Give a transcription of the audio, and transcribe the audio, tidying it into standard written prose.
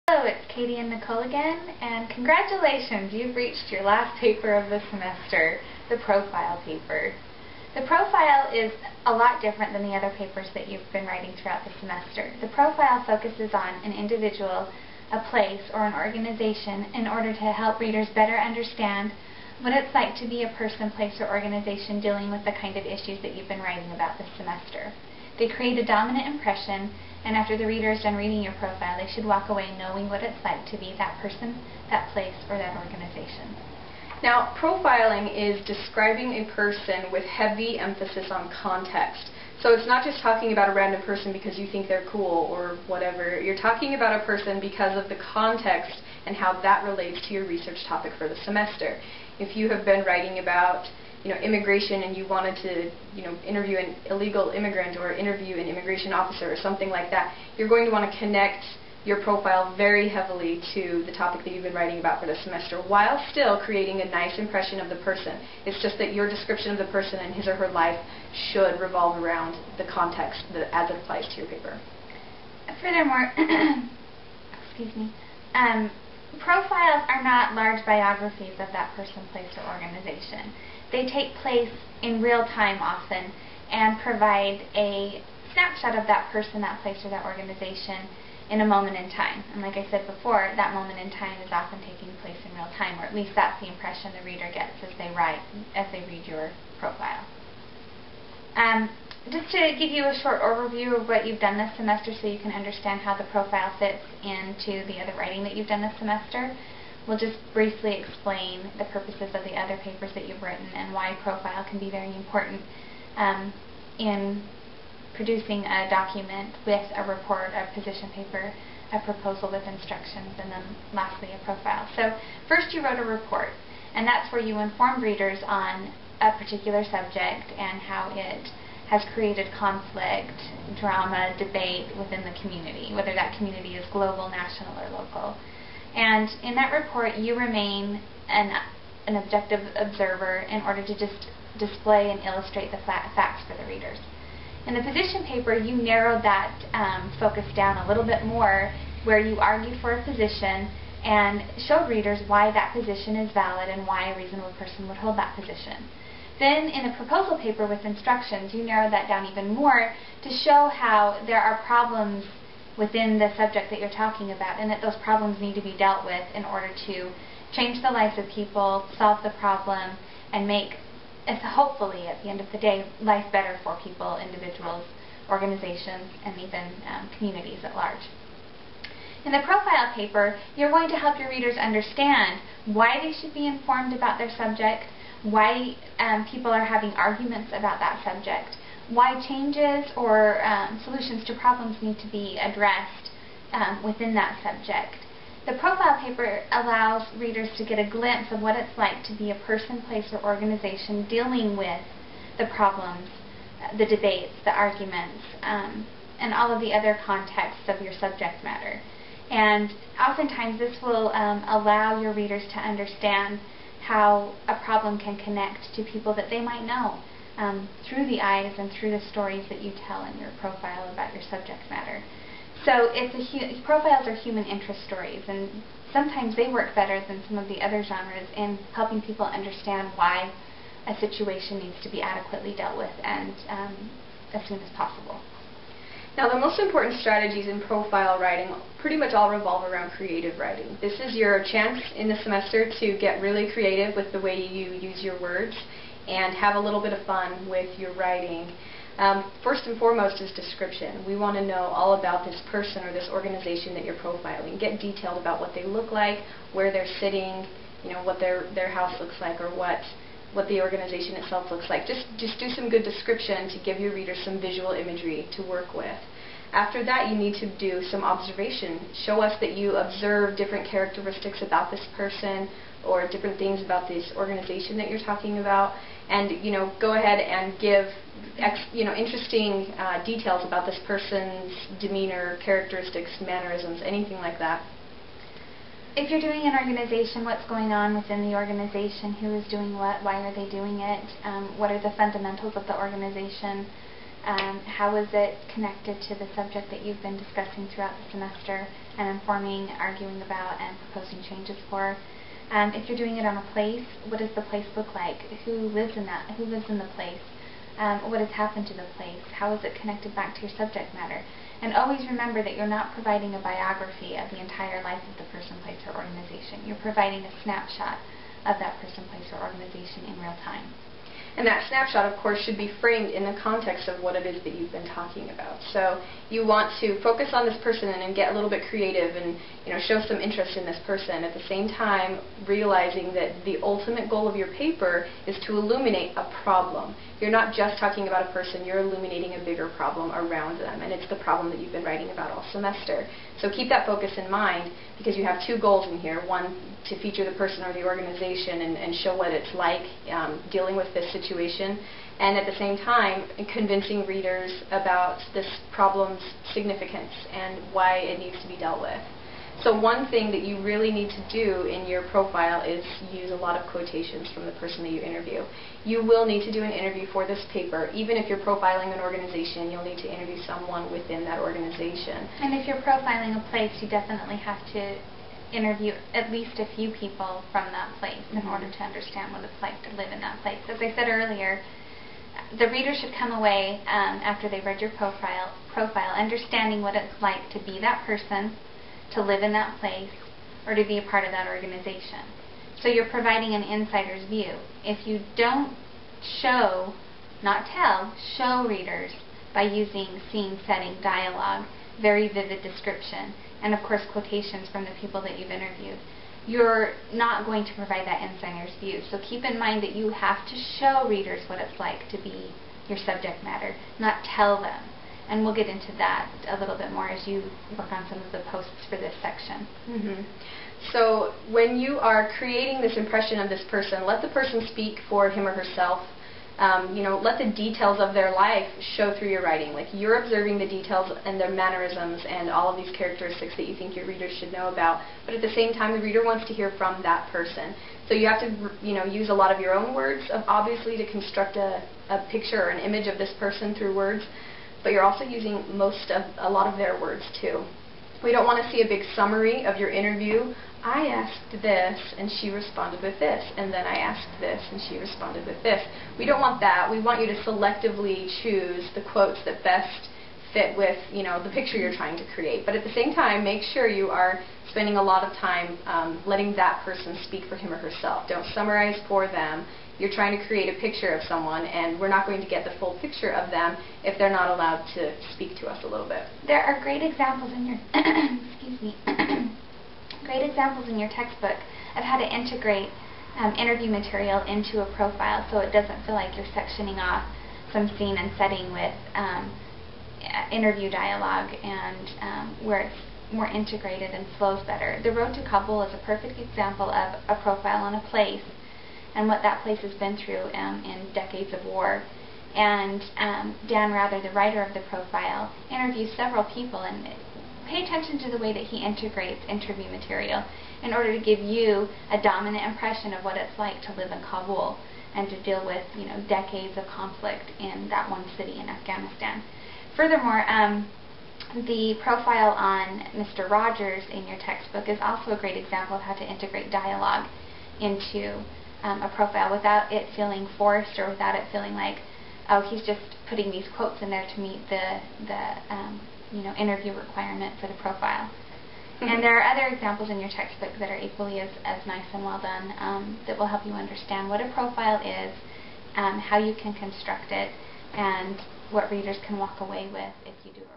Hello, it's Kati and Nicole again, and congratulations, you've reached your last paper of the semester, the profile paper. The profile is a lot different than the other papers that you've been writing throughout the semester. The profile focuses on an individual, a place, or an organization in order to help readers better understand what it's like to be a person, place, or organization dealing with the kind of issues that you've been writing about this semester. They create a dominant impression, and after the reader is done reading your profile, they should walk away knowing what it's like to be that person, that place, or that organization. Now, profiling is describing a person with heavy emphasis on context. So it's not just talking about a random person because you think they're cool or whatever. You're talking about a person because of the context and how that relates to your research topic for the semester. If you have been writing about immigration and you wanted to, interview an illegal immigrant or interview an immigration officer or something like that, you're going to want to connect your profile very heavily to the topic that you've been writing about for the semester, while still creating a nice impression of the person. It's just that your description of the person and his or her life should revolve around the context as it applies to your paper. Furthermore, excuse me, profiles are not large biographies of that person, place, or organization. They take place in real time often and provide a snapshot of that person, that place, or that organization in a moment in time. And like I said before, that moment in time is often taking place in real time, or at least that's the impression the reader gets as they read your profile. Just to give you a short overview of what you've done this semester so you can understand how the profile fits into the other writing that you've done this semester, we'll just briefly explain the purposes of the other papers that you've written and why profile can be very important in producing a document with a report, a position paper, a proposal with instructions, and then lastly a profile. So first you wrote a report, and that's where you informed readers on a particular subject and how it has created conflict, drama, debate within the community, whether that community is global, national, or local. And in that report, you remain an objective observer in order to just display and illustrate the facts for the readers. In the position paper, you narrowed that focus down a little bit more, where you argued for a position and showed readers why that position is valid and why a reasonable person would hold that position. Then in a proposal paper with instructions, you narrowed that down even more to show how there are problems within the subject that you're talking about, and that those problems need to be dealt with in order to change the lives of people, solve the problem, and make, hopefully at the end of the day, life better for people, individuals, organizations, and even communities at large. In the profile paper, you're going to help your readers understand why they should be informed about their subject, why people are having arguments about that subject, why changes or solutions to problems need to be addressed within that subject. The profile paper allows readers to get a glimpse of what it's like to be a person, place, or organization dealing with the problems, the debates, the arguments, and all of the other contexts of your subject matter. And oftentimes this will allow your readers to understand how a problem can connect to people that they might know through the eyes and through the stories that you tell in your profile about your subject matter. So profiles are human interest stories, and sometimes they work better than some of the other genres in helping people understand why a situation needs to be adequately dealt with and as soon as possible. Now, the most important strategies in profile writing pretty much all revolve around creative writing. This is your chance in the semester to get really creative with the way you use your words and have a little bit of fun with your writing. First and foremost is description. We want to know all about this person or this organization that you're profiling. Get detailed about what they look like, where they're sitting, what their house looks like, or what the organization itself looks like. Just do some good description to give your readers some visual imagery to work with. After that, you need to do some observation. Show us that you observe different characteristics about this person or different things about this organization that you're talking about, and go ahead and give interesting details about this person's demeanor, characteristics, mannerisms, anything like that. If you're doing an organization, what's going on within the organization, who is doing what, why are they doing it, what are the fundamentals of the organization, How is it connected to the subject that you've been discussing throughout the semester and informing, arguing about, and proposing changes for? If you're doing it on a place, what does the place look like? Who lives in that? Who lives in the place? What has happened to the place? How is it connected back to your subject matter? And always remember that you're not providing a biography of the entire life of the person, place, or organization. You're providing a snapshot of that person, place, or organization in real time. And that snapshot, of course, should be framed in the context of what it is that you've been talking about. So you want to focus on this person and get a little bit creative and show some interest in this person. At the same time, realizing that the ultimate goal of your paper is to illuminate a problem. You're not just talking about a person, you're illuminating a bigger problem around them, and it's the problem that you've been writing about all semester. So keep that focus in mind, because you have two goals in here. One, to feature the person or the organization and show what it's like dealing with this situation, and at the same time convincing readers about this problem's significance and why it needs to be dealt with. So one thing that you really need to do in your profile is use a lot of quotations from the person that you interview. You will need to do an interview for this paper. Even if you're profiling an organization, you'll need to interview someone within that organization. And if you're profiling a place, you definitely have to interview at least a few people from that place in order to understand what it's like to live in that place. As I said earlier, the reader should come away after they've read your profile understanding what it's like to be that person, to live in that place, or to be a part of that organization. So you're providing an insider's view. If you don't show, not tell, show readers by using scene, setting, dialogue, very vivid description, and of course quotations from the people that you've interviewed, you're not going to provide that insider's view. So keep in mind that you have to show readers what it's like to be your subject matter, not tell them. And we'll get into that a little bit more as you work on some of the posts for this section. So when you are creating this impression of this person, let the person speak for him or herself. Let the details of their life show through your writing. Like, you're observing the details and their mannerisms and all of these characteristics that you think your readers should know about. But at the same time, the reader wants to hear from that person. So you have to use a lot of your own words, obviously, to construct a picture or an image of this person through words. But you're also using a lot of their words too. We don't want to see a big summary of your interview. I asked this and she responded with this, and then I asked this and she responded with this. We don't want that. We want you to selectively choose the quotes that best fit with the picture you're trying to create. But at the same time, make sure you are spending a lot of time letting that person speak for him or herself. Don't summarize for them. You're trying to create a picture of someone, and we're not going to get the full picture of them if they're not allowed to speak to us a little bit. There are great examples in your excuse me, great examples in your textbook of how to integrate interview material into a profile, so it doesn't feel like you're sectioning off some scene and setting with interview dialogue, and where it's more integrated and flows better. The Road to Kabul is a perfect example of a profile on a place and what that place has been through in decades of war. And Dan Rather, the writer of the profile, interviews several people, and pay attention to the way that he integrates interview material in order to give you a dominant impression of what it's like to live in Kabul and to deal with decades of conflict in that one city in Afghanistan. Furthermore, the profile on Mr. Rogers in your textbook is also a great example of how to integrate dialogue into a profile without it feeling forced or without it feeling like, oh, he's just putting these quotes in there to meet the interview requirement for the profile. And there are other examples in your textbook that are equally as nice and well done that will help you understand what a profile is, how you can construct it, and what readers can walk away with if you do it.